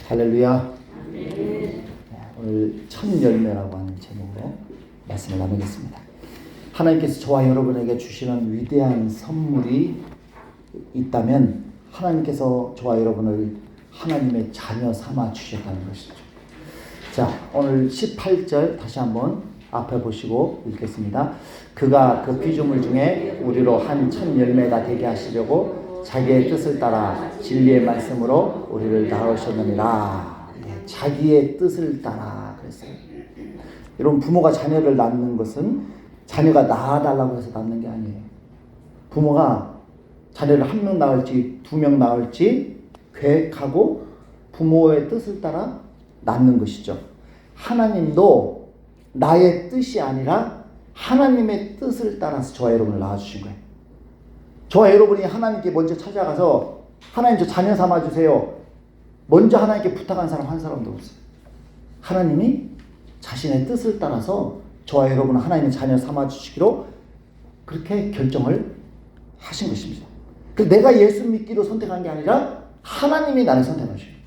할렐루야. 네, 오늘 첫 열매라고 하는 제목으로 말씀을 나누겠습니다. 하나님께서 저와 여러분에게 주시는 위대한 선물이 있다면 하나님께서 저와 여러분을 하나님의 자녀 삼아 주셨다는 것이죠. 자, 오늘 18절 다시 한번 앞에 보시고 읽겠습니다. 그가 그 피조물 중에 우리로 한 첫 열매가 되게 하시려고 자기의 뜻을 따라 진리의 말씀으로 우리를 낳으셨느니라. 네, 자기의 뜻을 따라 그랬어요. 여러분, 부모가 자녀를 낳는 것은 자녀가 낳아달라고 해서 낳는 게 아니에요. 부모가 자녀를 한 명 낳을지 두 명 낳을지 계획하고 부모의 뜻을 따라 낳는 것이죠. 하나님도 나의 뜻이 아니라 하나님의 뜻을 따라서 저와 여러분을 낳아주신 거예요. 저와 여러분이 하나님께 먼저 찾아가서 하나님 저 자녀 삼아주세요. 먼저 하나님께 부탁한 사람 한 사람도 없어요. 하나님이 자신의 뜻을 따라서 저와 여러분을 하나님의 자녀 삼아주시기로 그렇게 결정을 하신 것입니다. 그래서 내가 예수 믿기로 선택한 게 아니라 하나님이 나를 선택하셔요.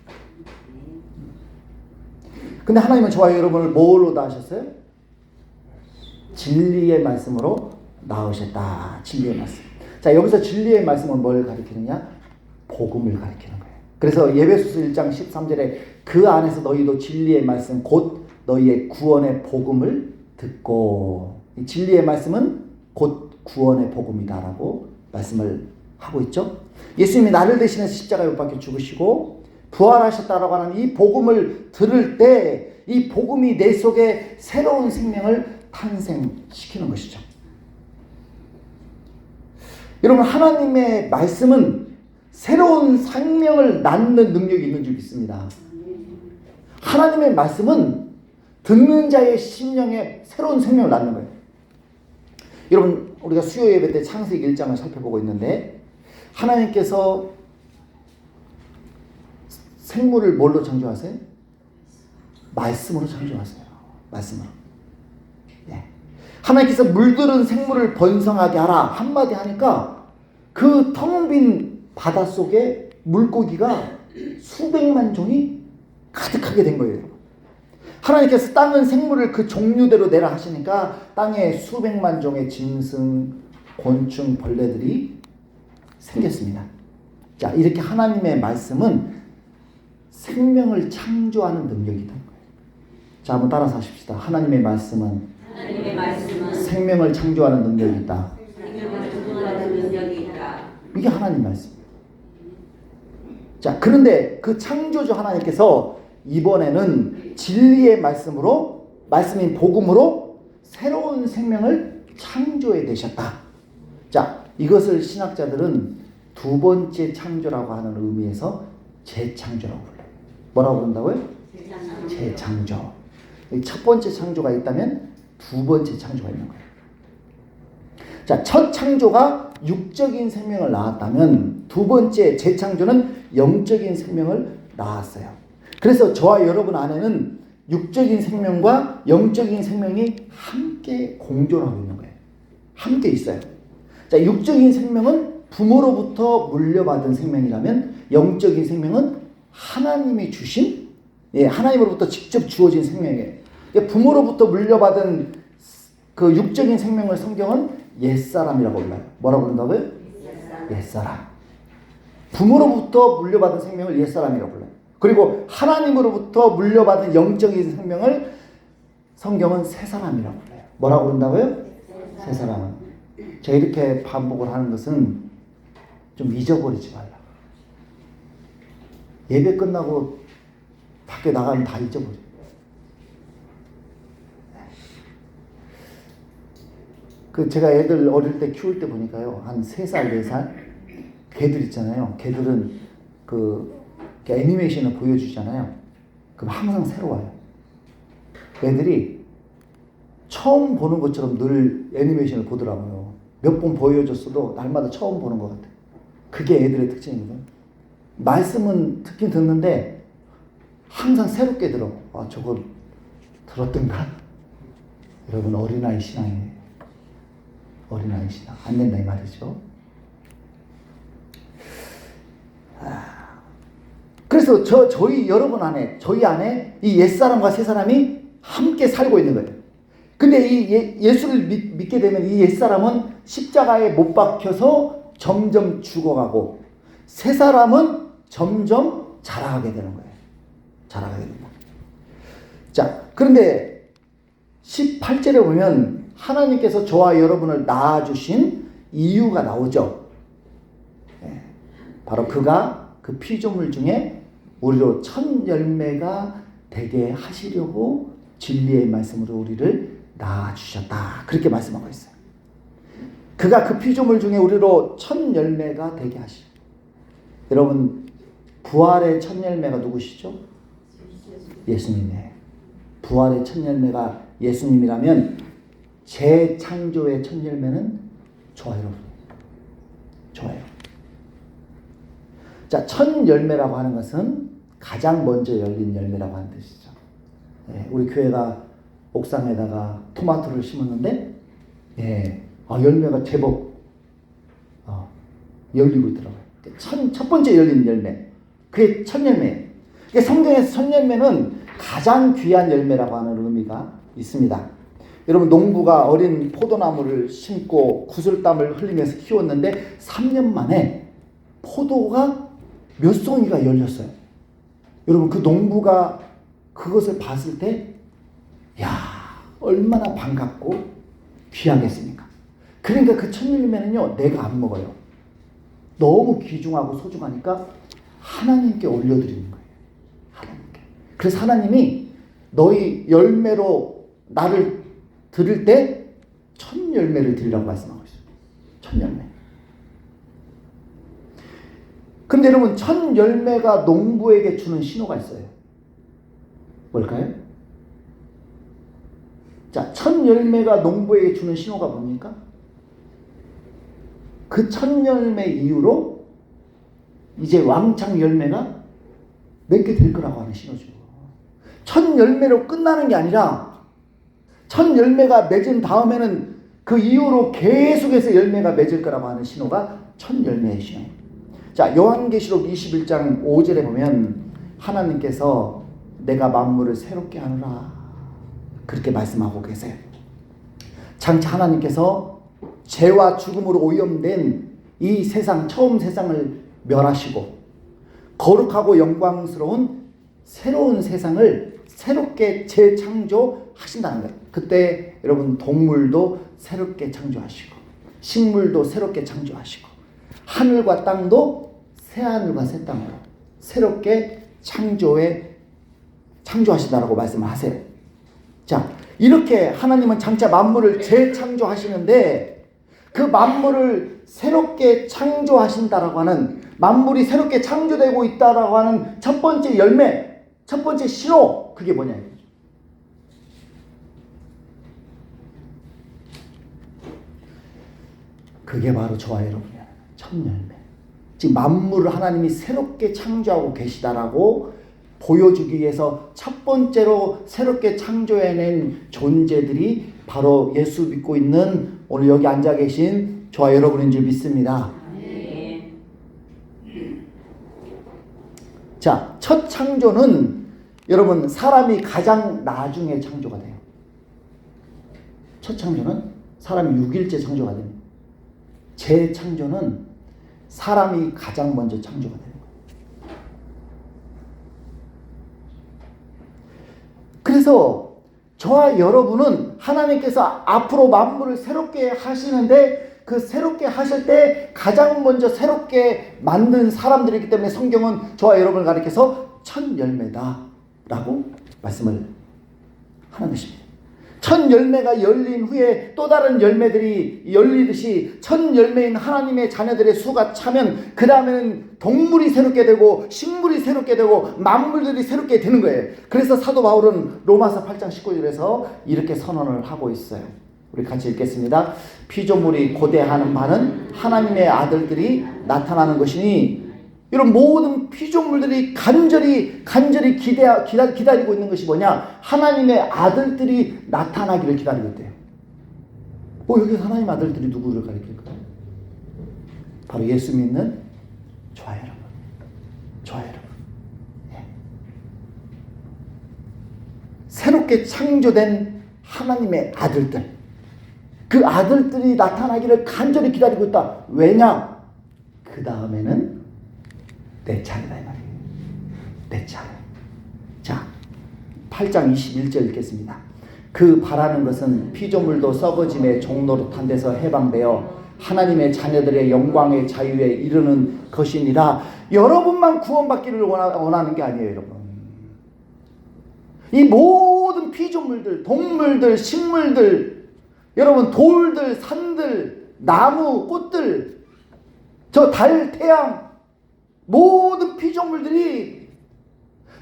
근데 하나님은 저와 여러분을 뭘로 낳으셨어요? 진리의 말씀으로 낳으셨다. 진리의 말씀. 자, 여기서 진리의 말씀은 뭘 가리키느냐? 복음을 가리키는 거예요. 그래서 예배소서 1장 13절에 그 안에서 너희도 진리의 말씀 곧 너희의 구원의 복음을 듣고, 이 진리의 말씀은 곧 구원의 복음이다라고 말씀을 하고 있죠. 예수님이 나를 대신해서 십자가에 못 박혀 죽으시고 부활하셨다라고 하는 이 복음을 들을 때 이 복음이 내 속에 새로운 생명을 탄생시키는 것이죠. 여러분, 하나님의 말씀은 새로운 생명을 낳는 능력이 있는 줄 믿습니다. 하나님의 말씀은 듣는 자의 심령에 새로운 생명을 낳는 거예요. 여러분, 우리가 수요 예배 때 창세기 1장을 살펴보고 있는데 하나님께서 생물을 뭘로 창조하세요? 말씀으로 창조하세요. 말씀으로. 네. 하나님께서 물들은 생물을 번성하게 하라 한마디 하니까 그 텅 빈 바닷속에 물고기가 수백만 종이 가득하게 된 거예요. 하나님께서 땅은 생물을 그 종류대로 내라 하시니까 땅에 수백만 종의 짐승, 곤충, 벌레들이 생겼습니다. 자, 이렇게 하나님의 말씀은 생명을 창조하는 능력이다. 자, 한번 따라서 하십시다. 하나님의 말씀은 생명을 창조하는 능력이 있다. 이게 하나님 말씀. 자, 그런데 그 창조주 하나님께서 이번에는 진리의 말씀으로, 말씀인 복음으로 새로운 생명을 창조해 내셨다. 자, 이것을 신학자들은 두 번째 창조라고 하는 의미에서 재창조라고 불러요. 뭐라고 부른다고요? 재창조. 첫 번째 창조가 있다면 두 번째 창조가 있는 거예요. 자, 첫 창조가 육적인 생명을 낳았다면 두 번째 재창조는 영적인 생명을 낳았어요. 그래서 저와 여러분 안에는 육적인 생명과 영적인 생명이 함께 공존하고 있는 거예요. 함께 있어요. 자, 육적인 생명은 부모로부터 물려받은 생명이라면 영적인 생명은 하나님이 주신, 하나님으로부터 직접 주어진 생명이에요. 부모로부터 물려받은 그 육적인 생명을 성경은 옛사람이라고 불러요. 뭐라고 부른다고요? 옛사람. 부모로부터 물려받은 생명을 옛사람이라고 불러요. 그리고 하나님으로부터 물려받은 영적인 생명을 성경은 새사람이라고 불러요. 뭐라고 부른다고요? 새사람. 제가 이렇게 반복을 하는 것은 좀 잊어버리지 말라. 예배 끝나고 밖에 나가면 다 잊어버려요. 제가 애들 어릴 때 키울 때 보니까요, 한 3살, 4살 개들 있잖아요. 개들은 애니메이션을 보여주잖아요. 그럼 항상 새로워요. 애들이 처음 보는 것처럼 늘 애니메이션을 보더라고요. 몇 번 보여줬어도 날마다 처음 보는 것 같아요. 그게 애들의 특징이거든요. 말씀은 듣긴 듣는데 항상 새롭게 들어. 아, 저거 들었던가? 여러분, 어린아이 신앙이에요. 어린아이 신앙. 안 된다 이 말이죠. 그래서 저희 여러분 안에, 저희 안에 이 옛사람과 새사람이 함께 살고 있는 거예요. 근데 이 예수를 믿게 되면 이 옛사람은 십자가에 못 박혀서 점점 죽어가고 새사람은 점점 자라가게 되는 거예요. 자라가게 된다. 자, 그런데 18절에 보면 하나님께서 저와 여러분을 낳아주신 이유가 나오죠. 바로 그가 그 피조물 중에 우리로 첫 열매가 되게 하시려고 진리의 말씀으로 우리를 낳아주셨다. 그렇게 말씀하고 있어요. 그가 그 피조물 중에 우리로 첫 열매가 되게 하시죠. 여러분, 부활의 첫 열매가 누구시죠? 예수님이에요. 부활의 첫 열매가 예수님이라면 재창조의 첫 열매는 저와 여러분이에요. 저예요. 자, 첫 열매라고 하는 것은 가장 먼저 열린 열매라고 하는 뜻이죠. 우리 교회가 옥상에다가 토마토를 심었는데 열매가 제법 열리고 있더라고요. 첫 번째 열린 열매, 그게 첫 열매예요. 성경에서 첫 열매는 가장 귀한 열매라고 하는 의미가 있습니다. 여러분, 농부가 어린 포도나무를 심고 구슬땀을 흘리면서 키웠는데 3년 만에 포도가 몇 송이가 열렸어요. 여러분, 그 농부가 그것을 봤을 때 얼마나 반갑고 귀하겠습니까? 그러니까 그 첫 열매는요, 내가 안 먹어요. 너무 귀중하고 소중하니까 하나님께 올려드리는 거예요. 하나님께. 그래서 하나님이 너희 열매로 나를 드릴 때 첫 열매를 드리라고 말씀하고 있어요. 첫 열매. 근데 여러분, 첫 열매가 농부에게 주는 신호가 있어요. 뭘까요? 자, 첫 열매가 농부에게 주는 신호가 뭡니까? 그 첫 열매 이후로 이제 왕창 열매가 맺게 될 거라고 하는 신호죠. 첫 열매로 끝나는 게 아니라 첫 열매가 맺은 다음에는 그 이후로 계속해서 열매가 맺을 거라고 하는 신호가 첫 열매의 신호예요. 자, 요한계시록 21장 5절에 보면 하나님께서 내가 만물을 새롭게 하노라 그렇게 말씀하고 계세요. 장차 하나님께서 죄와 죽음으로 오염된 이 세상, 처음 세상을 멸하시고 거룩하고 영광스러운 새로운 세상을 새롭게 재창조하신다는 거예요. 그때 여러분, 동물도 새롭게 창조하시고 식물도 새롭게 창조하시고 하늘과 땅도 새하늘과 새 땅으로 새롭게 창조하신다라고 말씀을 하세요. 자, 이렇게 하나님은 장차 만물을 재창조하시는데 그 만물을 새롭게 창조하신다라고 하는, 만물이 새롭게 창조되고 있다라고 하는 첫 번째 열매, 첫 번째 신호, 그게 뭐냐 이거죠. 그게 바로 저와 여러분이야. 첫 열매. 지금 만물을 하나님이 새롭게 창조하고 계시다라고 보여주기 위해서 첫 번째로 새롭게 창조해낸 존재들이 바로 예수 믿고 있는 오늘 여기 앉아 계신 저와 여러분인 줄 믿습니다. 자, 첫 창조는 여러분, 사람이 가장 나중에 창조가 돼요. 첫 창조는 사람이 6일째 창조가 됩니다. 재창조는 사람이 가장 먼저 창조가 되는 거예요. 그래서 저와 여러분은 하나님께서 앞으로 만물을 새롭게 하시는데 그 새롭게 하실 때 가장 먼저 새롭게 만든 사람들이기 때문에 성경은 저와 여러분을 가리켜서 첫 열매다라고 말씀을 하는 것입니다. 첫 열매가 열린 후에 또 다른 열매들이 열리듯이 첫 열매인 하나님의 자녀들의 수가 차면 그 다음에는 동물이 새롭게 되고 식물이 새롭게 되고 만물들이 새롭게 되는 거예요. 그래서 사도 바울은 로마서 8장 19절에서 이렇게 선언을 하고 있어요. 우리 같이 읽겠습니다. 피조물이 고대하는 바는 하나님의 아들들이 나타나는 것이니, 이런 모든 피조물들이 간절히 기다리고 있는 것이 뭐냐? 하나님의 아들들이 나타나기를 기다리고 있대요. 여기서 하나님의 아들들이 누구를 가리킬까요? 바로 예수 믿는 저와 여러분. 저와 여러분. 새롭게 창조된 하나님의 아들들, 그 아들들이 나타나기를 간절히 기다리고 있다. 왜냐? 그 다음에는 내 차례다 이 말이에요. 내 차례. 자, 8장 21절 읽겠습니다. 그 바라는 것은 피조물도 썩어짐의 종노릇한 데서 해방되어 하나님의 자녀들의 영광의 자유에 이르는 것이니라. 여러분만 구원받기를 원하는 게 아니에요, 여러분. 이 모든 피조물들, 동물들, 식물들, 여러분 돌들, 산들, 나무, 꽃들, 저 달, 태양, 모든 피조물들이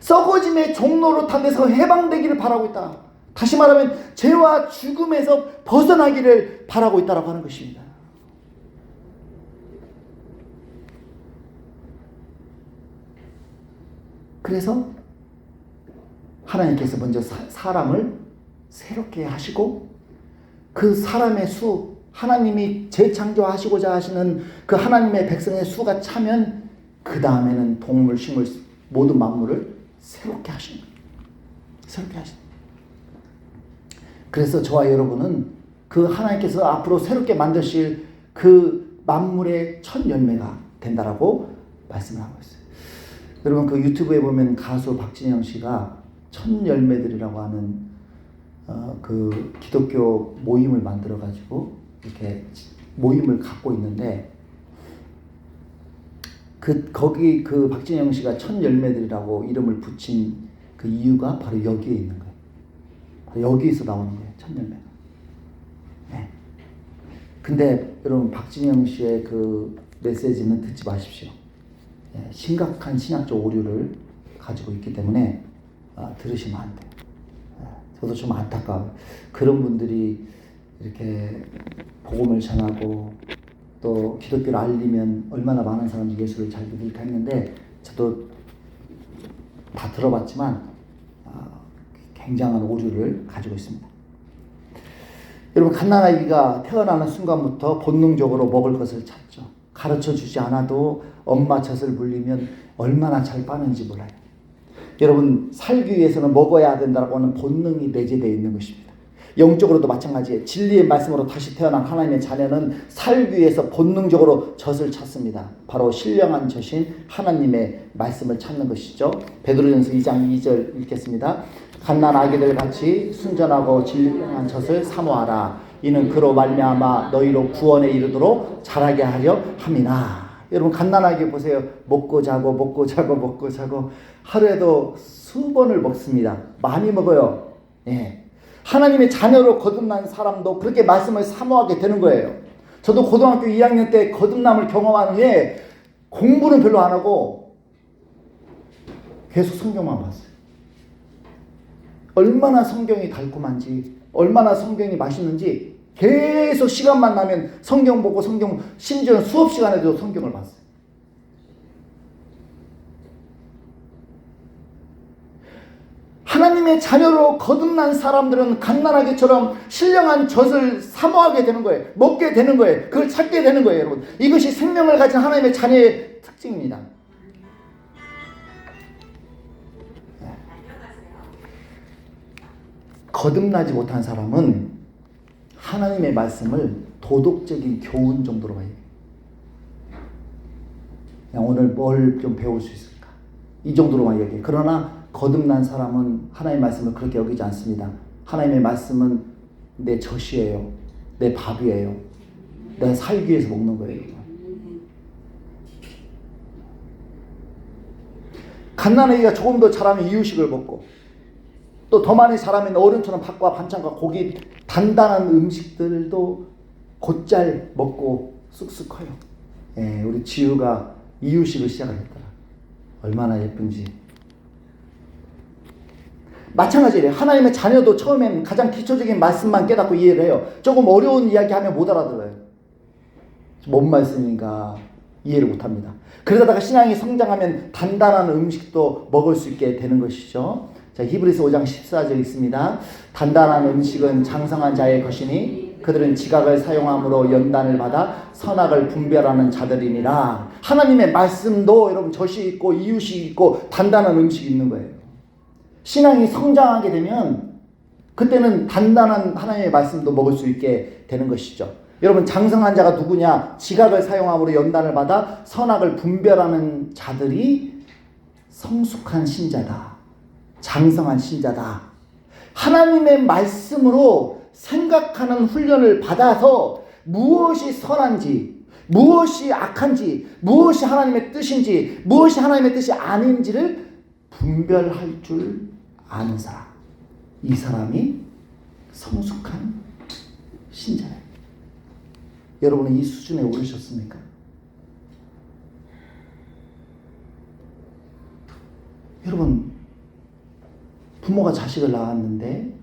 썩어짐의 종노릇한 데서 해방되기를 바라고 있다. 다시 말하면 죄와 죽음에서 벗어나기를 바라고 있다라고 하는 것입니다. 그래서 하나님께서 먼저 사람을 새롭게 하시고 그 사람의 수, 하나님이 재창조하시고자 하시는 그 하나님의 백성의 수가 차면 그 다음에는 동물, 식물, 모든 만물을 새롭게 하시는 거예요. 새롭게 하시는 거예요. 그래서 저와 여러분은 그 하나님께서 앞으로 새롭게 만드실 그 만물의 첫 열매가 된다라고 말씀을 하고 있어요. 여러분 그 유튜브에 보면 가수 박진영 씨가 첫 열매들이라고 하는 그 기독교 모임을 만들어 가지고 이렇게 모임을 갖고 있는데 거기 그 박진영 씨가 첫 열매들이라고 이름을 붙인 그 이유가 바로 여기에 있는 거예요. 바로 여기에서 나오는 거예요. 첫 열매가. 네. 근데 여러분 박진영 씨의 그 메시지는 듣지 마십시오. 네. 심각한 신학적 오류를 가지고 있기 때문에 들으시면 안 돼요. 네. 저도 좀 안타까워요. 그런 분들이 이렇게 복음을 전하고 또 기독교를 알리면 얼마나 많은 사람들이 예수를 잘 믿을까 했는데 저도 다 들어봤지만 굉장한 오류를 가지고 있습니다. 여러분 갓난아기가 태어나는 순간부터 본능적으로 먹을 것을 찾죠. 가르쳐주지 않아도 엄마 젖을 물리면 얼마나 잘 빠는지 몰라요. 여러분 살기 위해서는 먹어야 된다고 하는 본능이 내재되어 있는 것입니다. 영적으로도 마찬가지예요. 진리의 말씀으로 다시 태어난 하나님의 자녀는 살기 위해서 본능적으로 젖을 찾습니다. 바로 신령한 젖인 하나님의 말씀을 찾는 것이죠. 베드로전서 2장 2절 읽겠습니다. 갓난 아기들 같이 순전하고 진리한 젖을 사모하라. 이는 그로 말미암아 너희로 구원에 이르도록 자라게 하려 함이나. 여러분 갓난 아기 보세요. 먹고 자고 먹고 자고 먹고 자고 하루에도 수번을 먹습니다. 많이 먹어요. 예. 하나님의 자녀로 거듭난 사람도 그렇게 말씀을 사모하게 되는 거예요. 저도 고등학교 2학년 때 거듭남을 경험한 후에 공부는 별로 안 하고 계속 성경만 봤어요. 얼마나 성경이 달콤한지, 얼마나 성경이 맛있는지 계속 시간만 나면 성경 보고 심지어는 수업 시간에도 성경을 봤어요. 하나님의 자녀로 거듭난 사람들은 갓난아기처럼 신령한 젖을 사모하게 되는 거예요. 먹게 되는 거예요. 그걸 찾게 되는 거예요, 여러분. 이것이 생명을 가진 하나님의 자녀의 특징입니다. 거듭나지 못한 사람은 하나님의 말씀을 도덕적인 교훈 정도로 봐요. 그냥 오늘 뭘 좀 배울 수 있을까? 이 정도로만 얘기해요. 그러나 거듭난 사람은 하나님의 말씀을 그렇게 여기지 않습니다. 하나님의 말씀은 내 젖이에요. 내 밥이에요. 내가 살기 위해서 먹는 거예요. 갓난아기가 조금 더 자라면 이유식을 먹고 또 더 많이 자라면 어른처럼 밥과 반찬과 고기 단단한 음식들도 곧잘 먹고 쑥쑥 커요. 예, 우리 지우가 이유식을 시작을 했더라. 얼마나 예쁜지. 마찬가지예요. 하나님의 자녀도 처음엔 가장 기초적인 말씀만 깨닫고 이해를 해요. 조금 어려운 이야기하면 못 알아들어요. 뭔 말씀인가 이해를 못합니다. 그러다가 신앙이 성장하면 단단한 음식도 먹을 수 있게 되는 것이죠. 자, 히브리서 5장 14절 있습니다. 단단한 음식은 장성한 자의 것이니 그들은 지각을 사용함으로 연단을 받아 선악을 분별하는 자들이니라. 하나님의 말씀도 여러분 젖이 있고 이유식이 있고 단단한 음식이 있는 거예요. 신앙이 성장하게 되면 그때는 단단한 하나님의 말씀도 먹을 수 있게 되는 것이죠. 여러분, 장성한 자가 누구냐? 지각을 사용함으로 연단을 받아 선악을 분별하는 자들이 성숙한 신자다. 장성한 신자다. 하나님의 말씀으로 생각하는 훈련을 받아서 무엇이 선한지, 무엇이 악한지, 무엇이 하나님의 뜻인지, 무엇이 하나님의 뜻이 아닌지를 분별할 줄 아는 사람. 이 사람이 성숙한 신자예요. 여러분은 이 수준에 오르셨습니까? 여러분, 부모가 자식을 낳았는데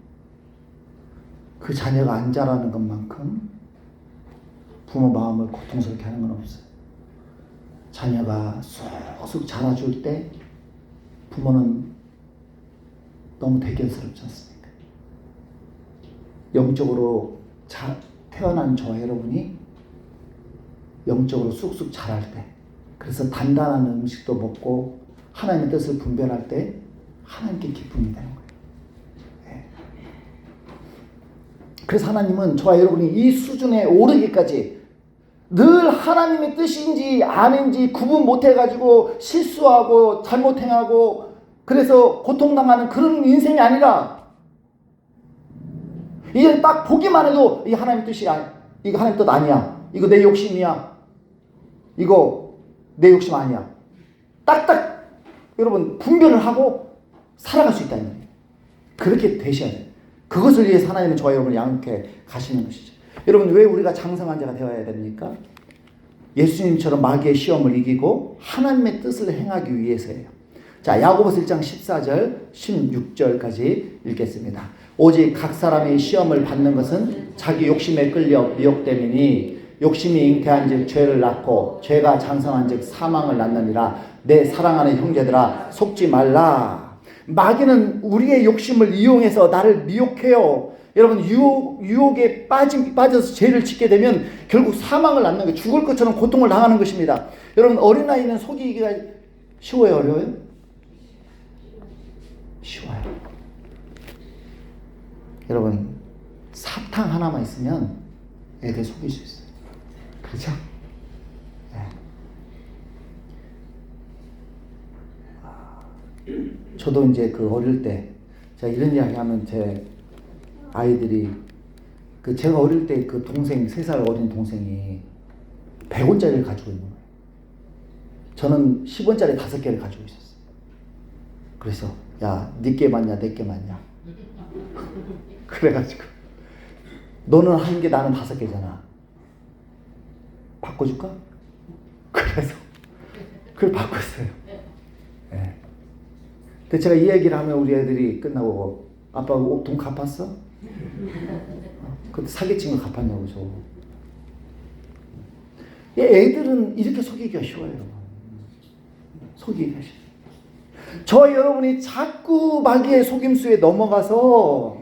그 자녀가 안 자라는 것만큼 부모 마음을 고통스럽게 하는 건 없어요. 자녀가 쑥쑥 자라줄 때 부모는 너무 대견스럽지 않습니까? 영적으로 태어난 저와 여러분이 영적으로 쑥쑥 자랄 때, 그래서 단단한 음식도 먹고 하나님의 뜻을 분별할 때 하나님께 기쁨이 되는 거예요. 네. 그래서 하나님은 저와 여러분이 이 수준에 오르기까지 늘 하나님의 뜻인지 아닌지 구분 못해가지고 실수하고 잘못 행하고 그래서 고통당하는 그런 인생이 아니라, 이제 딱 보기만 해도 이 하나님 뜻이 이거 하나님 뜻 아니야, 이거 내 욕심이야, 이거 내 욕심 아니야, 딱딱 여러분 분별을 하고 살아갈 수 있다는 거예요. 그렇게 되셔야 돼요. 그것을 위해서 하나님은 저와 여러분을 양육해 가시는 것이죠. 여러분, 왜 우리가 장성한 자가 되어야 됩니까? 예수님처럼 마귀의 시험을 이기고 하나님의 뜻을 행하기 위해서예요. 자, 야고보서 1장 14절 16절까지 읽겠습니다. 오직 각 사람의 시험을 받는 것은 자기 욕심에 끌려 미혹됨이니 욕심이 잉태한 즉 죄를 낳고 죄가 장성한 즉 사망을 낳느니라. 내 사랑하는 형제들아, 속지 말라. 마귀는 우리의 욕심을 이용해서 나를 미혹해요. 여러분, 유혹에 빠져서 죄를 짓게 되면 결국 사망을 낳는 거예요. 죽을 것처럼 고통을 당하는 것입니다. 여러분, 어린아이는 속이기가 쉬워요, 어려워요? 쉬워요. 여러분, 사탕 하나만 있으면 애들 속일 수 있어요. 그렇죠? 네. 저도 이제 그 어릴 때, 제가 이런 이야기 하면 제 아이들이, 제가 어릴 때 그 동생, 3살 어린 동생이 100원짜리를 가지고 있는 거예요. 저는 10원짜리 5개를 가지고 있었어요. 그래서, 야, 니께 맞냐, 내게 맞냐. 그래가지고, 너는 1개, 나는 5개잖아. 바꿔줄까? 그래서, 그걸 바꿨어요. 네. 근데 제가 이 얘기를 하면 우리 애들이 끝나고, 아빠 돈 갚았어? 그때 사기친 거 갚았냐고, 저. 애들은 이렇게 속이기가 쉬워요. 속이기가 쉬워요. 저와 여러분이 자꾸 마귀의 속임수에 넘어가서,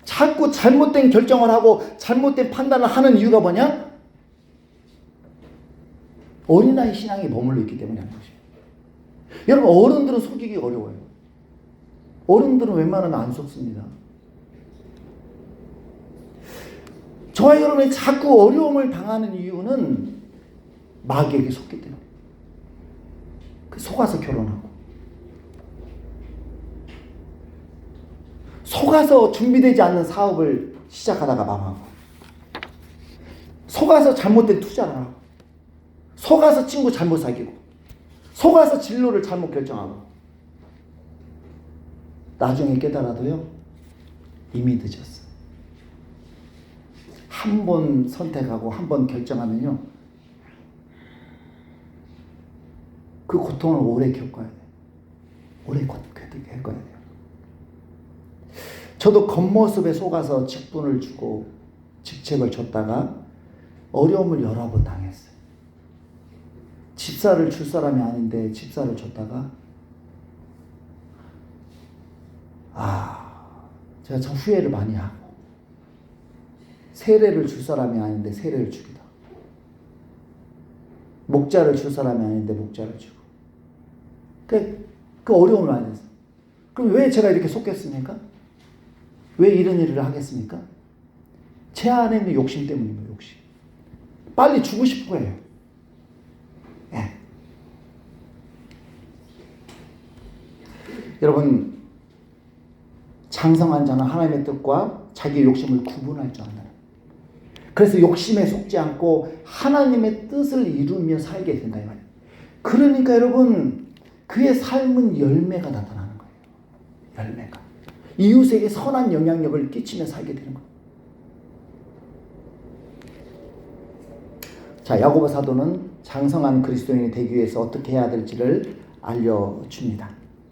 자꾸 잘못된 결정을 하고 잘못된 판단을 하는 이유가 뭐냐? 어린아이 신앙이 머물러 있기 때문에 하는 것이에요. 여러분, 어른들은 속이기 어려워요. 어른들은 웬만하면 안 속습니다. 저와 여러분이 자꾸 어려움을 당하는 이유는 마귀에게 속기 때문에. 속아서 결혼하고, 속아서 준비되지 않는 사업을 시작하다가 망하고, 속아서 잘못된 투자를 하고, 속아서 친구 잘못 사귀고, 속아서 진로를 잘못 결정하고, 나중에 깨달아도요, 이미 늦었어요. 한 번 선택하고 한 번 결정하면요, 그 고통을 오래 겪어야 돼요. 오래 겪어야 돼요. 저도 겉모습에 속아서 직분을 주고 직책을 줬다가 어려움을 여러 번 당했어요. 집사를 줄 사람이 아닌데 집사를 줬다가, 제가 참 후회를 많이 하고, 세례를 줄 사람이 아닌데 세례를 주기도 하고, 목자를 줄 사람이 아닌데 목자를 주고, 그 어려움을 많이 했어요. 그럼 왜 제가 이렇게 속겠습니까? 왜 이런 일을 하겠습니까? 제 안에 있는 욕심 때문입니다. 욕심. 빨리 주고 싶은 거예요. 예. 여러분, 장성한 자는 하나님의 뜻과 자기의 욕심을 구분할 줄 안다. 그래서 욕심에 속지 않고 하나님의 뜻을 이루며 살게 된다 이 말이에요. 그러니까 여러분, 그의 삶은 열매가 나타나는 거예요. 열매가. 이웃에게 선한 영향력을 끼치며 살게 되는 거예요. 자, 야고보 사도는 장성한 그리스도인이 되기 위해서 어떻게 해야 될지를 알려줍니다.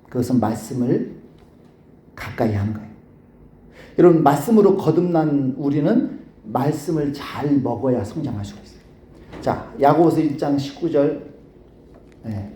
그것은 말씀을 가까이 하는 거예요. 여러분, 말씀으로 거듭난 우리는 말씀을 잘 먹어야 성장할 수가 있어요. 자, 야고보서 1장 19절. 네.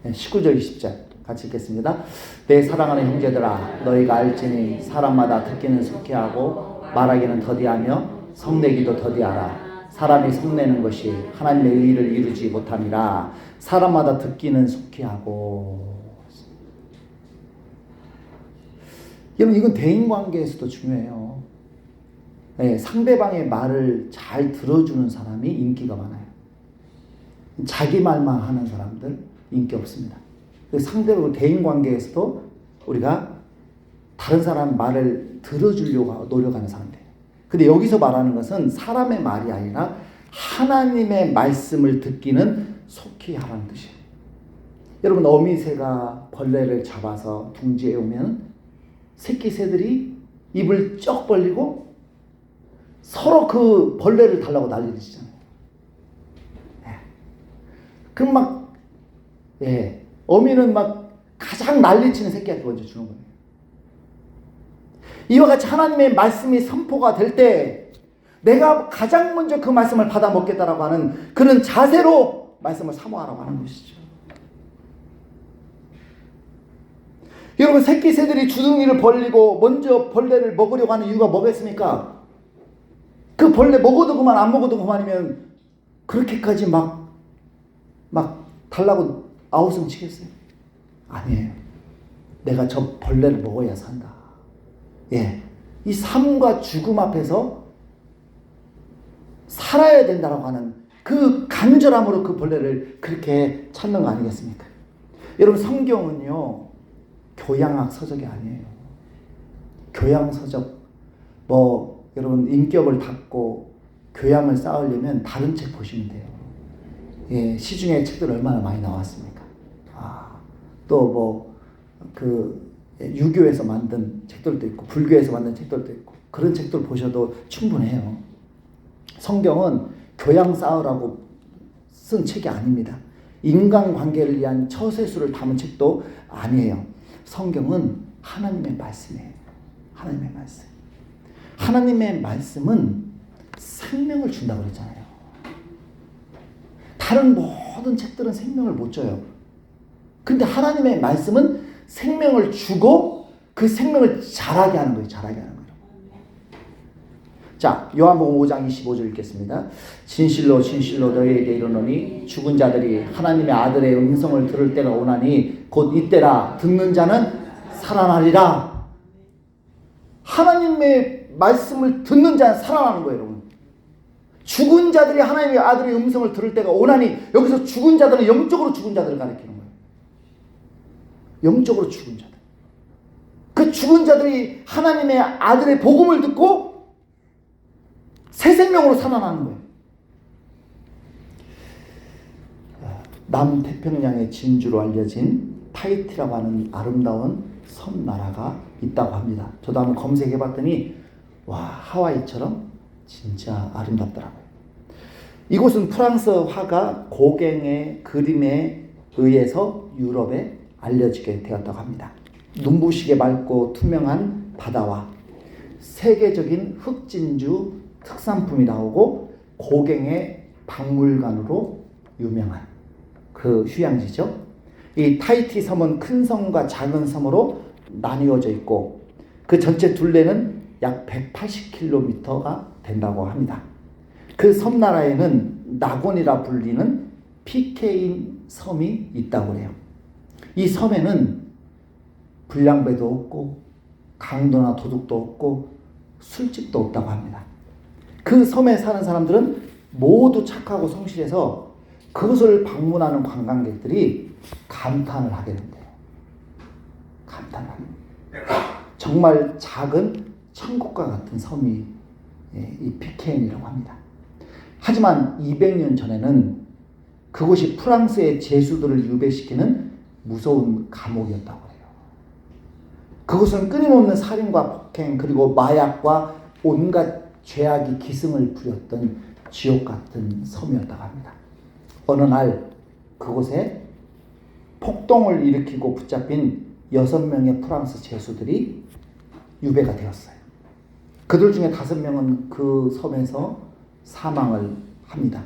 19절 20절 같이 읽겠습니다. 내 사랑하는 형제들아, 너희가 알지니 사람마다 듣기는 속히하고 말하기는 더디하며 성내기도 더디하라. 사람이 성내는 것이 하나님의 의를 이루지 못함이라. 사람마다 듣기는 속히하고. 여러분, 이건 대인관계에서도 중요해요. 네, 상대방의 말을 잘 들어주는 사람이 인기가 많아요. 자기 말만 하는 사람들 인기 없습니다. 상대방 대인관계에서도 우리가 다른 사람 말을 들어주려고 노력하는 사람들. 근데 여기서 말하는 것은 사람의 말이 아니라 하나님의 말씀을 듣기는 속히 하라는 뜻이에요. 여러분, 어미새가 벌레를 잡아서 둥지에 오면 새끼 새들이 입을 쩍 벌리고 서로 그 벌레를 달라고 난리치잖아요. 그럼 막, 어미는 막 가장 난리치는 새끼한테 먼저 주는 거예요. 이와 같이 하나님의 말씀이 선포가 될 때 내가 가장 먼저 그 말씀을 받아 먹겠다라고 하는 그런 자세로 말씀을 사모하라고 하는 것이죠. 여러분, 새끼 새들이 주둥이를 벌리고 먼저 벌레를 먹으려고 하는 이유가 뭐겠습니까? 그 벌레 먹어도 그만 안 먹어도 그만이면 그렇게까지 막 달라고 아우성 치겠어요? 아니에요. 내가 저 벌레를 먹어야 산다. 이 삶과 죽음 앞에서 살아야 된다라고 하는 그 간절함으로 그 벌레를 그렇게 찾는 거 아니겠습니까? 여러분, 성경은요 교양학 서적이 아니에요. 교양 서적, 여러분 인격을 닦고 교양을 쌓으려면 다른 책 보시면 돼요. 시중에 책들 얼마나 많이 나왔습니까? 또 유교에서 만든 책들도 있고 불교에서 만든 책들도 있고 그런 책들 보셔도 충분해요. 성경은 교양 쌓으라고 쓴 책이 아닙니다. 인간관계를 위한 처세술을 담은 책도 아니에요. 성경은 하나님의 말씀이에요. 하나님의 말씀. 하나님의 말씀은 생명을 준다고 그랬잖아요. 다른 모든 책들은 생명을 못 줘요. 근데 하나님의 말씀은 생명을 주고 그 생명을 자라게 하는 거예요. 자라게 하는 거예요. 자, 요한복음 5장 25절 읽겠습니다. 진실로 진실로 너희에게 이르노니 죽은 자들이 하나님의 아들의 음성을 들을 때가 오나니 곧 이때라. 듣는 자는 살아나리라. 하나님의 말씀을 듣는 자는 살아나는 거예요, 여러분. 죽은 자들이 하나님의 아들의 음성을 들을 때가 오나니, 여기서 죽은 자들은 영적으로 죽은 자들을 가리키는 거예요. 영적으로 죽은 자들. 그 죽은 자들이 하나님의 아들의 복음을 듣고 새 생명으로 살아나는 거예요. 남태평양의 진주로 알려진 타히티라고 하는 아름다운 섬나라가 있다고 합니다. 저도 한번 검색해 봤더니 하와이처럼 진짜 아름답더라고요. 이곳은 프랑스 화가 고갱의 그림에 의해서 유럽에 알려지게 되었다고 합니다. 눈부시게 맑고 투명한 바다와 세계적인 흑진주 특산품이 나오고 고갱의 박물관으로 유명한 그 휴양지죠. 이 타히티 섬은 큰 섬과 작은 섬으로 나뉘어져 있고 그 전체 둘레는 약 180km가 된다고 합니다. 그 섬나라에는 낙원이라 불리는 피케인 섬이 있다고 그래요. 이 섬에는 불량배도 없고 강도나 도둑도 없고 술집도 없다고 합니다. 그 섬에 사는 사람들은 모두 착하고 성실해서 그것을 방문하는 관광객들이 감탄을 하게 된대요. 감탄을 하게 됩니다. 정말 작은 천국과 같은 섬이 이 피케인이라고 합니다. 하지만 200년 전에는 그곳이 프랑스의 죄수들을 유배시키는 무서운 감옥이었다고 해요. 그곳은 끊임없는 살인과 폭행 그리고 마약과 온갖 죄악이 기승을 부렸던 지옥 같은 섬이었다고 합니다. 어느 날 그곳에 폭동을 일으키고 붙잡힌 6명의 프랑스 죄수들이 유배가 되었어요. 그들 중에 5명은 그 섬에서 사망을 합니다.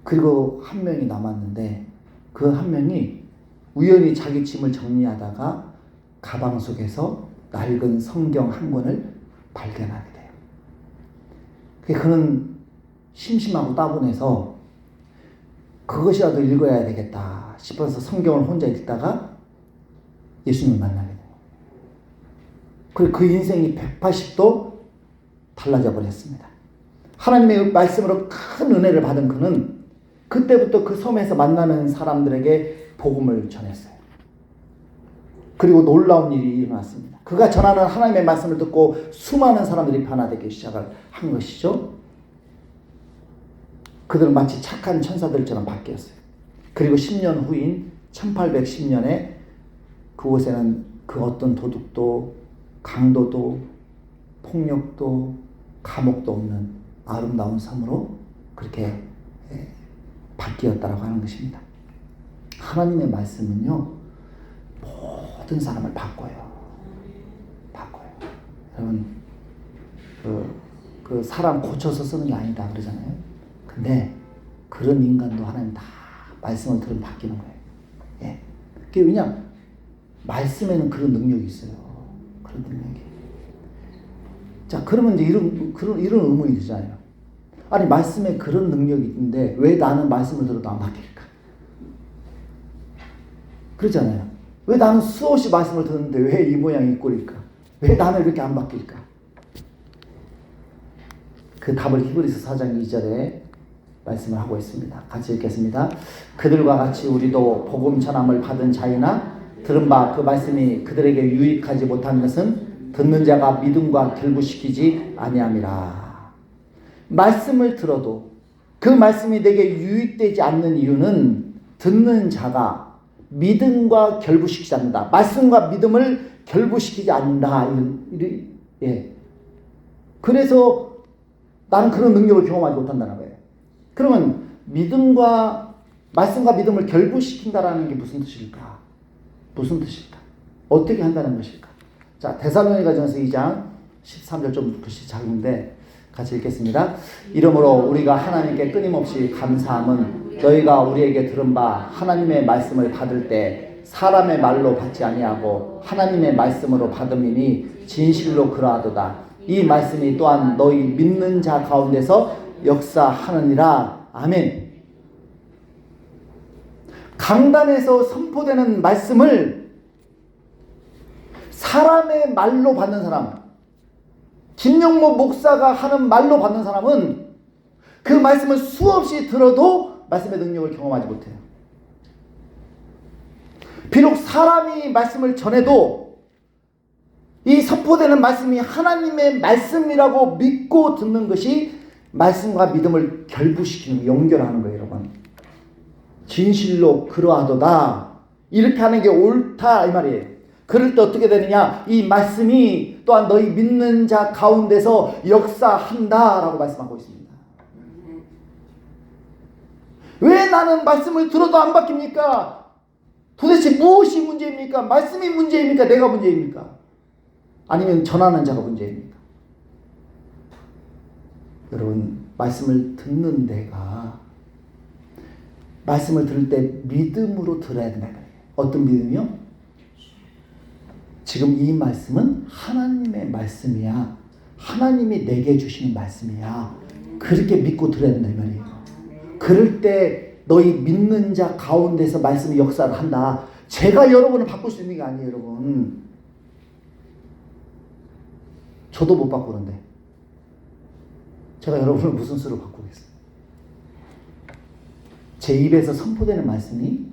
그리고 한 명이 남았는데 그 한 명이 우연히 자기 짐을 정리하다가 가방 속에서 낡은 성경 한 권을 발견하게 돼요. 그는 심심하고 따분해서 그것이라도 읽어야 되겠다 싶어서 성경을 혼자 읽다가 예수님을 만나게 돼요. 그리고 그 인생이 180도 달라져 버렸습니다. 하나님의 말씀으로 큰 은혜를 받은 그는 그때부터 그 섬에서 만나는 사람들에게 복음을 전했어요. 그리고 놀라운 일이 일어났습니다. 그가 전하는 하나님의 말씀을 듣고 수많은 사람들이 변화되기 시작을 한 것이죠. 그들은 마치 착한 천사들처럼 바뀌었어요. 그리고 10년 후인 1810년에 그곳에는 그 어떤 도둑도 강도도 폭력도 감옥도 없는 아름다운 섬으로 그렇게 바뀌었다라고 하는 것입니다. 하나님의 말씀은요 모든 사람을 바꿔요. 여러분 그 사람 고쳐서 쓰는 게 아니다 그러잖아요. 근데 그런 인간도 하나님 다 말씀을 들으면 바뀌는 거예요. 예. 그게 왜냐? 말씀에는 그런 능력이 있어요. 그런 능력이. 자, 그러면 이제 이런 의문이 드잖아요. 아니, 말씀에 그런 능력이 있는데 왜 나는 말씀을 들어도 안 바뀔까? 그렇잖아요. 왜 나는 수없이 말씀을 듣는데 왜 이 모양이 이 꼴일까? 왜 나는 이렇게 안 바뀔까? 그 답을 히브리서 4장 2절에 말씀을 하고 있습니다. 같이 읽겠습니다. 그들과 같이 우리도 복음 전함을 받은 자이나 들은 바 그 말씀이 그들에게 유익하지 못한 것은 듣는 자가 믿음과 결부시키지 아니함이라. 말씀을 들어도 그 말씀이 내게 유익되지 않는 이유는 듣는 자가 믿음과 결부시키지 않는다. 말씀과 믿음을 결부시키지 않는다. 예. 그래서 나는 그런 능력을 경험하지 못한다는 거예요. 그러면 말씀과 믿음을 결부시킨다라는 게 무슨 뜻일까? 무슨 뜻일까? 어떻게 한다는 것일까? 자, 데살로니가전서 2장 13절 좀 글씨 작은데 같이 읽겠습니다. 이러므로 우리가 하나님께 끊임없이 감사함은 너희가 우리에게 들은 바 하나님의 말씀을 받을 때 사람의 말로 받지 아니하고 하나님의 말씀으로 받음이니 진실로 그러하도다. 이 말씀이 또한 너희 믿는 자 가운데서 역사하느니라. 아멘. 강단에서 선포되는 말씀을 사람의 말로 받는 사람, 김영모 목사가 하는 말로 받는 사람은 그 말씀을 수없이 들어도 말씀의 능력을 경험하지 못해요. 비록 사람이 말씀을 전해도 이 선포되는 말씀이 하나님의 말씀이라고 믿고 듣는 것이 말씀과 믿음을 결부시키는, 연결하는 거예요, 여러분. 진실로 그러하도다. 이렇게 하는 게 옳다, 이 말이에요. 그럴 때 어떻게 되느냐? 이 말씀이 또한 너희 믿는 자 가운데서 역사한다라고 말씀하고 있습니다. 왜 나는 말씀을 들어도 안 바뀝니까? 도대체 무엇이 문제입니까? 말씀이 문제입니까? 내가 문제입니까? 아니면 전하는 자가 문제입니까? 여러분, 말씀을 듣는 데가 말씀을 들을 때 믿음으로 들어야 된다. 어떤 믿음이요? 지금 이 말씀은 하나님의 말씀이야. 하나님이 내게 주시는 말씀이야. 그렇게 믿고 들어야 된다 이 말이에요. 그럴 때 너희 믿는 자 가운데서 말씀이 역사를 한다. 제가 여러분을 바꿀 수 있는 게 아니에요, 여러분. 저도 못 바꾸는데 제가 여러분을 무슨 수로 바꾸겠어요? 제 입에서 선포되는 말씀이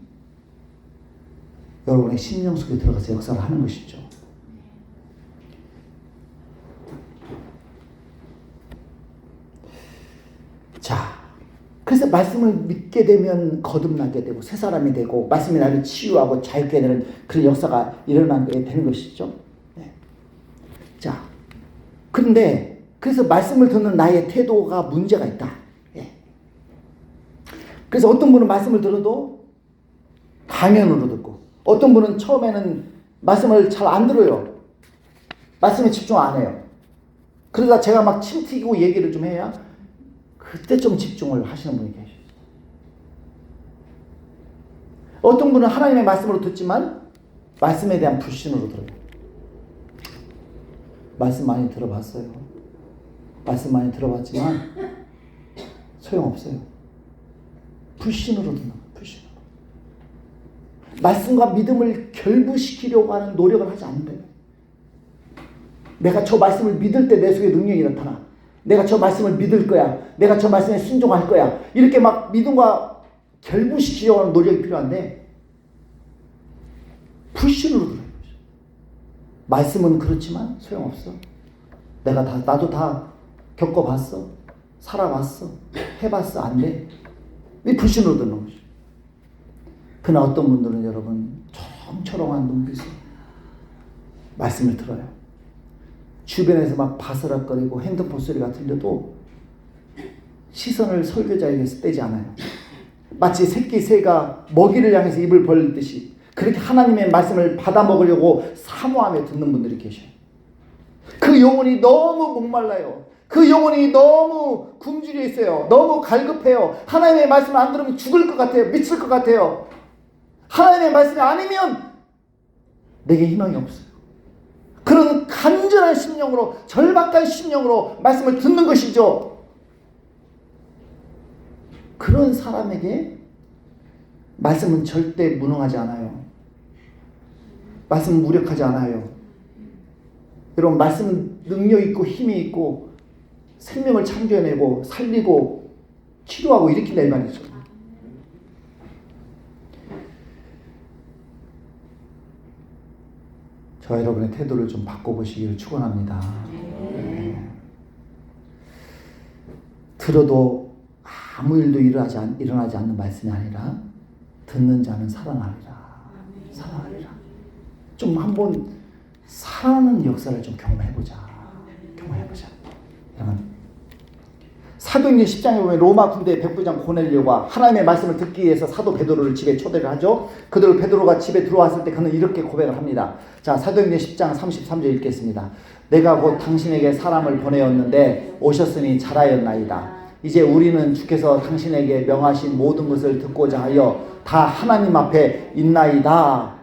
여러분의 심령 속에 들어가서 역사를 하는 것이죠. 자, 그래서 말씀을 믿게 되면 거듭나게 되고 새 사람이 되고 말씀이 나를 치유하고 자유케 되는 그런 역사가 일어나게 되는 것이죠. 네. 자, 그런데 그래서 말씀을 듣는 나의 태도가 문제가 있다. 네. 그래서 어떤 분은 말씀을 들어도 가면으로 듣고 어떤 분은 처음에는 말씀을 잘 안 들어요. 말씀에 집중 안 해요. 그러다 제가 막 침 튀기고 얘기를 좀 해야 그때 좀 집중을 하시는 분이 계셔요. 어떤 분은 하나님의 말씀으로 듣지만 말씀에 대한 불신으로 들어요. 말씀 많이 들어봤어요. 말씀 많이 들어봤지만 소용없어요. 불신으로 듣는 거예요. 불신으로. 말씀과 믿음을 결부시키려고 하는 노력을 하지 않는다. 내가 저 말씀을 믿을 때 내 속에 능력이 나타나. 내가 저 말씀을 믿을 거야. 내가 저 말씀에 순종할 거야. 이렇게 막 믿음과 결부시키려고 하는 노력이 필요한데 불신으로 들어요. 말씀은 그렇지만 소용없어. 나도 다 겪어봤어. 살아봤어. 해봤어. 안 돼. 이 불신으로 듣는 거죠. 그러나 어떤 분들은 여러분 초롱초롱한 눈빛으로 말씀을 들어요. 주변에서 막 바스락거리고 핸드폰 소리가 들려도 시선을 설교자에게서 떼지 않아요. 마치 새끼 새가 먹이를 향해서 입을 벌리듯이 그렇게 하나님의 말씀을 받아 먹으려고 사모하며 듣는 분들이 계셔요. 그 영혼이 너무 목말라요. 그 영혼이 너무 굶주려 있어요. 너무 갈급해요. 하나님의 말씀을 안 들으면 죽을 것 같아요. 미칠 것 같아요. 하나님의 말씀이 아니면 내게 희망이 없어요. 그런 간절한 심령으로, 절박한 심령으로 말씀을 듣는 것이죠. 그런 사람에게 말씀은 절대 무능하지 않아요. 말씀은 무력하지 않아요. 여러분, 말씀은 능력 있고 힘이 있고 생명을 창조해내고 살리고 치료하고 일으킨다 이 말이죠. 저와 여러분의 태도를 좀 바꿔보시기를 축원합니다. 들어도 아무 일도 일어나지 않는 말씀이 아니라 듣는 자는 살아나리라. 살아나리라. 좀 한번 살아나는 역사를 좀 경험해보자. 여러분, 사도행전 10장에 보면 로마 군대 백부장 고넬료가 하나님의 말씀을 듣기 위해서 사도 베드로를 집에 초대를 하죠. 그대로 베드로가 집에 들어왔을 때 그는 이렇게 고백을 합니다. 자, 사도행전 10장 33절 읽겠습니다. 내가 곧 당신에게 사람을 보내었는데 오셨으니 잘하였나이다. 이제 우리는 주께서 당신에게 명하신 모든 것을 듣고자 하여 다 하나님 앞에 있나이다.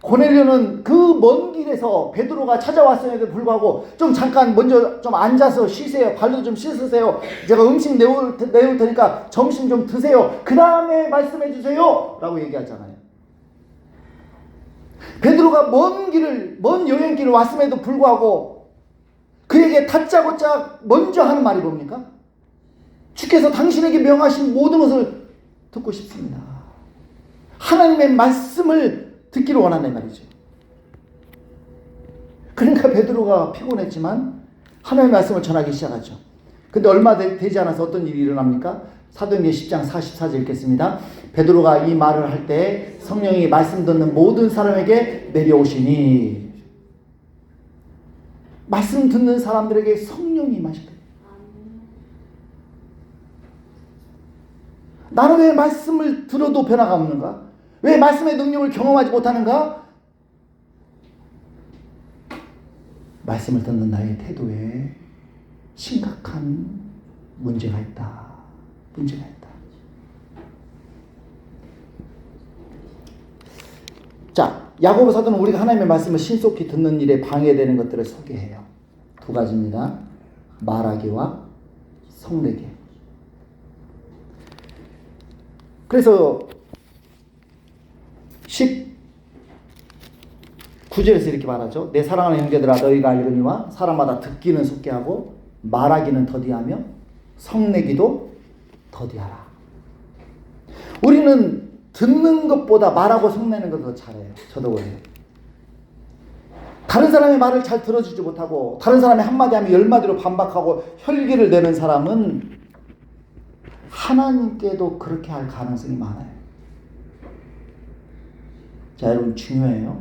고넬료는 그 먼 길에서 베드로가 찾아왔음에도 불구하고 좀 잠깐 먼저 좀 앉아서 쉬세요. 발도 좀 씻으세요. 제가 음식 내올 테니까 점심 좀 드세요. 그 다음에 말씀해 주세요. 라고 얘기하잖아요. 베드로가 먼 여행길을 왔음에도 불구하고 그에게 다짜고짜 먼저 하는 말이 뭡니까? 주께서 당신에게 명하신 모든 것을 듣고 싶습니다. 하나님의 말씀을 듣기를 원한단 말이죠. 그러니까 베드로가 피곤했지만 하나님의 말씀을 전하기 시작하죠. 근데 얼마 되지 않아서 어떤 일이 일어납니까? 사도행전 10장 44절 읽겠습니다. 베드로가 이 말을 할 때 성령이 말씀 듣는 모든 사람에게 내려오시니, 말씀 듣는 사람들에게 성령이 임하시다. 나는 왜 말씀을 들어도 변화가 없는가? 왜 말씀의 능력을 경험하지 못하는가? 말씀을 듣는 나의 태도에 심각한 문제가 있다. 자, 야고보 사도는 우리가 하나님의 말씀을 신속히 듣는 일에 방해되는 것들을 소개해요. 두 가지입니다. 말하기와 성내기. 그래서 19절에서 이렇게 말하죠. 내 사랑하는 형제들아 너희가 알거니와 사람마다 듣기는 속게 하고 말하기는 더디하며 성내기도 더디하라. 우리는 듣는 것보다 말하고 성내는 걸 더 잘해요. 저도 그래요. 다른 사람의 말을 잘 들어주지 못하고 다른 사람이 한마디 하면 10마디로 반박하고 혈기를 내는 사람은 하나님께도 그렇게 할 가능성이 많아요. 자, 여러분 중요해요.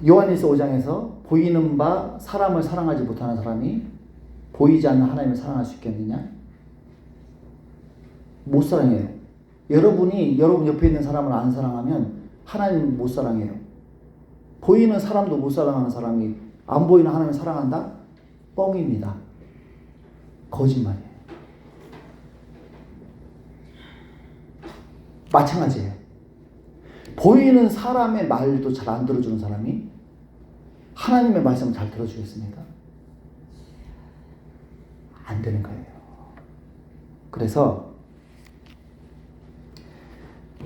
요한일서 5장에서 보이는 바 사람을 사랑하지 못하는 사람이 보이지 않는 하나님을 사랑할 수 있겠느냐? 못 사랑해요. 여러분이 여러분 옆에 있는 사람을 안 사랑하면 하나님 못 사랑해요. 보이는 사람도 못 사랑하는 사람이 안 보이는 하나님을 사랑한다? 뻥입니다. 거짓말이에요. 마찬가지예요. 보이는 사람의 말도 잘 안 들어주는 사람이 하나님의 말씀을 잘 들어주겠습니까? 안 되는 거예요. 그래서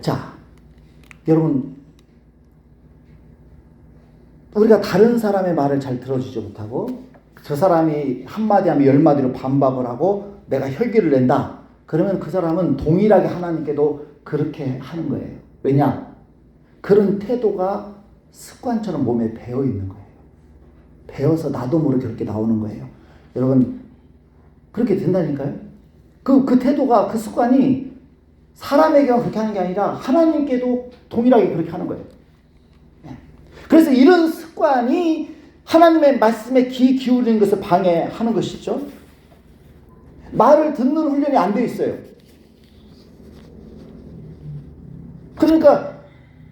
자, 여러분 우리가 다른 사람의 말을 잘 들어주지 못하고 저 사람이 한마디 하면 10마디로 반박을 하고 내가 혈기를 낸다. 그러면 그 사람은 동일하게 하나님께도 그렇게 하는 거예요. 왜냐? 그런 태도가 습관처럼 몸에 배어 있는 거예요. 배어서 나도 모르게 그렇게 나오는 거예요. 여러분 그렇게 된다니까요. 그 태도가 그 습관이 사람에게만 그렇게 하는 게 아니라 하나님께도 동일하게 그렇게 하는 거예요. 그래서 이런 습관이 하나님의 말씀에 귀 기울이는 것을 방해하는 것이죠. 말을 듣는 훈련이 안 돼 있어요. 그러니까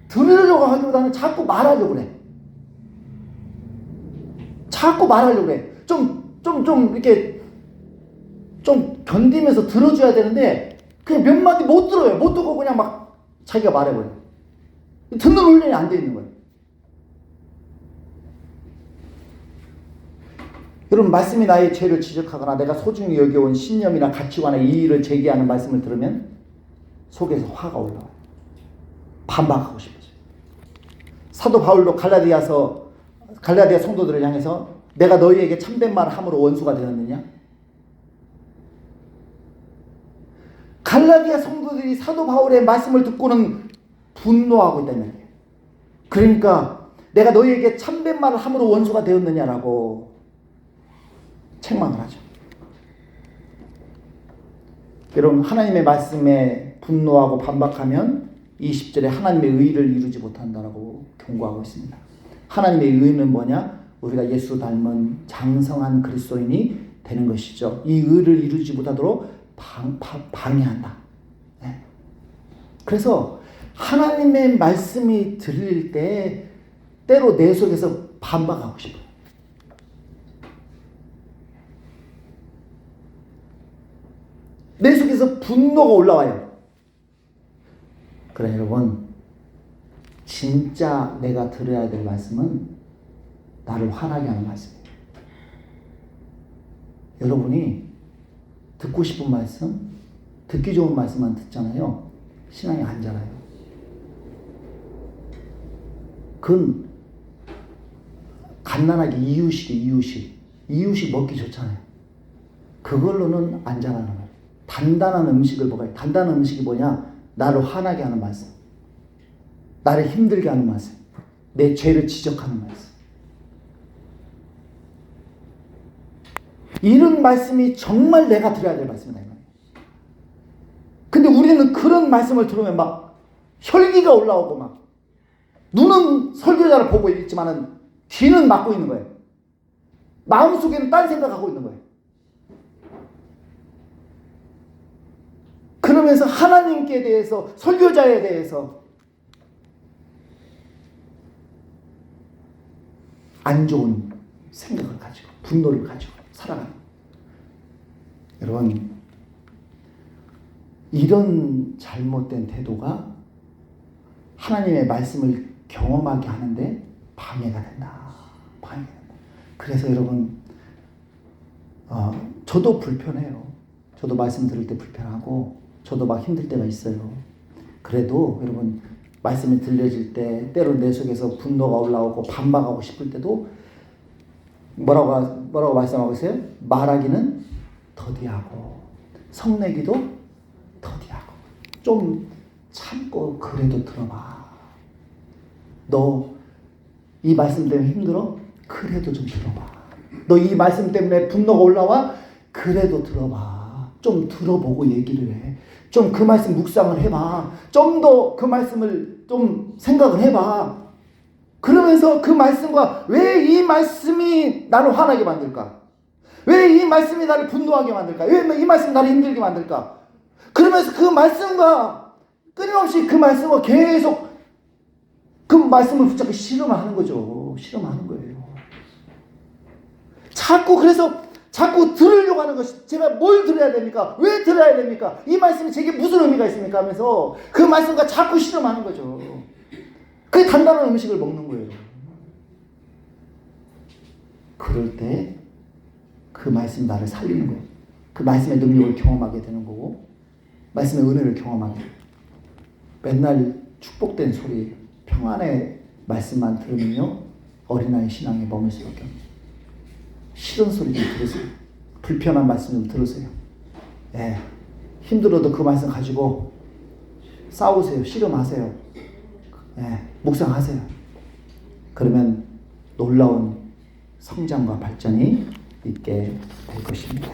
들으려고 하기보다는 자꾸 말하려고 그래. 자꾸 말하려고 그래. 이렇게 좀 견디면서 들어줘야 되는데 그냥 몇 마디 못 들어요. 못 듣고 그냥 막 자기가 말해버려요. 듣는 훈련이 안 돼 있는 거예요. 여러분 말씀이 나의 죄를 지적하거나 내가 소중히 여겨온 신념이나 가치관의 이의를 제기하는 말씀을 들으면 속에서 화가 올라와요. 반박하고 싶어져요. 사도 바울도 갈라디아 성도들을 향해서 내가 너희에게 참된 말을 함으로 원수가 되었느냐? 갈라디아 성도들이 사도 바울의 말씀을 듣고는 분노하고 있다는 얘기예요. 그러니까 내가 너희에게 참된 말을 함으로 원수가 되었느냐라고 책망을 하죠. 여러분 하나님의 말씀에 분노하고 반박하면 20절에 하나님의 의를 이루지 못한다라고 경고하고 있습니다. 하나님의 의는 뭐냐? 우리가 예수 닮은 장성한 그리스도인이 되는 것이죠. 이 의를 이루지 못하도록 방해한다. 네. 그래서 하나님의 말씀이 들릴 때 때로 내 속에서 반박하고 싶어요. 내 속에서 분노가 올라와요. 그래 여러분 진짜 내가 들어야 될 말씀은 나를 화나게 하는 말씀이에요. 여러분이 듣고 싶은 말씀, 듣기 좋은 말씀만 듣잖아요. 신앙이 안 자라요. 그건 갓난아기 이유식 먹기 좋잖아요. 그걸로는 안 자라는 거예요. 단단한 음식을 먹어야. 단단한 음식이 뭐냐? 나를 화나게 하는 말씀, 나를 힘들게 하는 말씀, 내 죄를 지적하는 말씀. 이런 말씀이 정말 내가 들어야 될 말씀이다. 근데 우리는 그런 말씀을 들으면 막 혈기가 올라오고 막 눈은 설교자를 보고 있지만은 귀는 막고 있는 거예요. 마음속에는 딴 생각하고 있는 거예요. 그러면서 하나님께 대해서 설교자에 대해서 안 좋은 생각을 가지고 분노를 가지고 살아가는. 여러분 이런 잘못된 태도가 하나님의 말씀을 경험하게 하는데 방해가 된다. 그래서 여러분 저도 불편해요. 저도 말씀 들을 때 불편하고 저도 막 힘들 때가 있어요. 그래도 여러분 말씀이 들려질 때 때로 내 속에서 분노가 올라오고 반박하고 싶을 때도 뭐라고 말씀하고 있어요? 말하기는 더디하고 성내기도 더디하고 좀 참고 그래도 들어봐. 너 이 말씀 때문에 힘들어? 그래도 좀 들어봐. 너 이 말씀 때문에 분노가 올라와? 그래도 들어봐. 좀 들어보고 얘기를 해. 좀 그 말씀 묵상을 해봐. 좀 더 그 말씀을 좀 생각을 해봐. 그러면서 그 말씀과 왜 이 말씀이 나를 화나게 만들까? 왜 이 말씀이 나를 분노하게 만들까? 왜 이 말씀이 나를 힘들게 만들까? 그러면서 그 말씀과 끊임없이 그 말씀과 계속 그 말씀을 붙잡고 실험하는 거죠. 실험하는 거예요. 그래서 자꾸 들으려고 하는 것이 제가 뭘 들어야 됩니까? 왜 들어야 됩니까? 이 말씀이 제게 무슨 의미가 있습니까? 하면서 그 말씀과 자꾸 실험하는 거죠. 그게 단단한 음식을 먹는 거예요. 그럴 때 그 말씀이 나를 살리는 거예요. 그 말씀의 능력을 경험하게 되는 거고 말씀의 은혜를 경험하게 돼요. 맨날 축복된 소리, 평안의 말씀만 들으면요 어린아이 신앙에 머물 수밖에 없어요. 싫은 소리 좀 들으세요. 불편한 말씀 좀 들으세요. 예, 힘들어도 그 말씀 가지고 싸우세요. 씨름하세요. 예, 묵상하세요. 그러면 놀라운 성장과 발전이 있게 될 것입니다.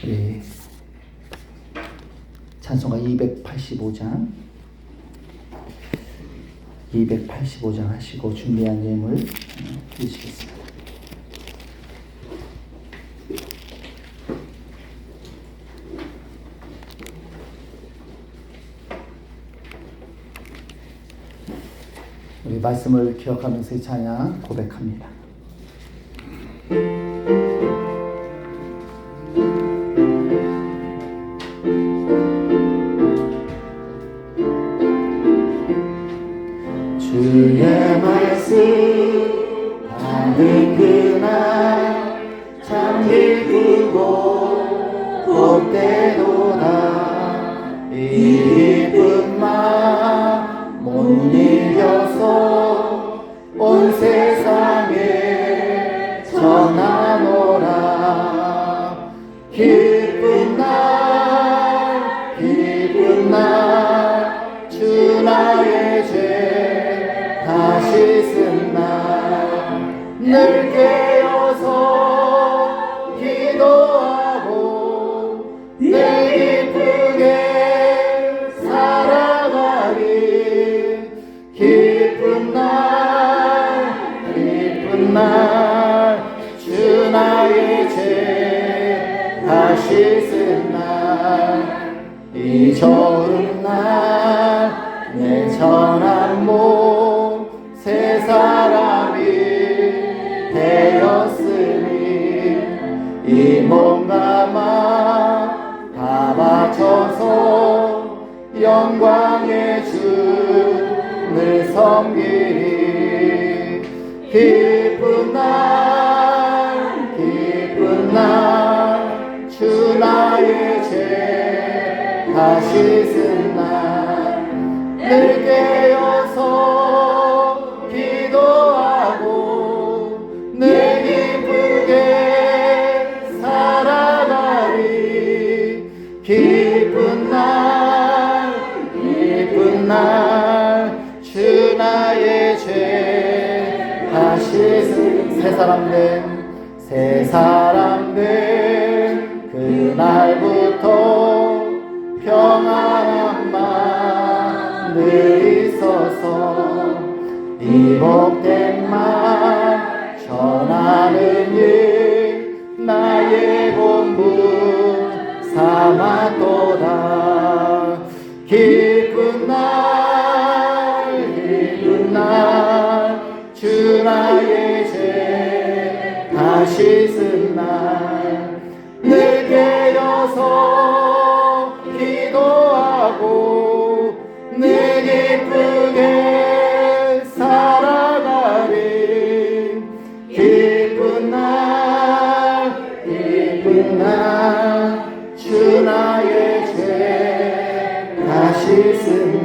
우리 찬송가 285장 하시고 준비한 예물 드리시겠습니다. 우리 말씀을 기억하면서 이 찬양 고백합니다. 주의 말씀 하는 그날 참 기쁘고 복되도다. 이 기쁜 마음 못 이겨서 온 세상에 전하노라. 기쁜 날 주 나의 죄 다 씻은 날 늘 깨어서 기도하고 늘 기쁘게 살아가리. 기쁜 날 주 나의 죄 다 씻은 날 이 좋은 날 내 전한 몸 새 사람이 되었으니 이 몸과 마음 다 바쳐서 영광의 주를 섬기리. 기쁜 날 주 나의 죄 다 씻은 날 늘 깨어서 기도하고 늘 기쁘게 살아가리. 기쁜 날 주 나의 죄 다 씻은 새 사람 된 그날부터 평안한 마음 늘 있어서 이 복된 말 전하는 일 나의 본분 삼았도다. 기쁜 날 주 나의 죄 다 씻은 날 늘 깨어서 기도하고 늘 기쁘게 살아가리. 기쁜 날 질승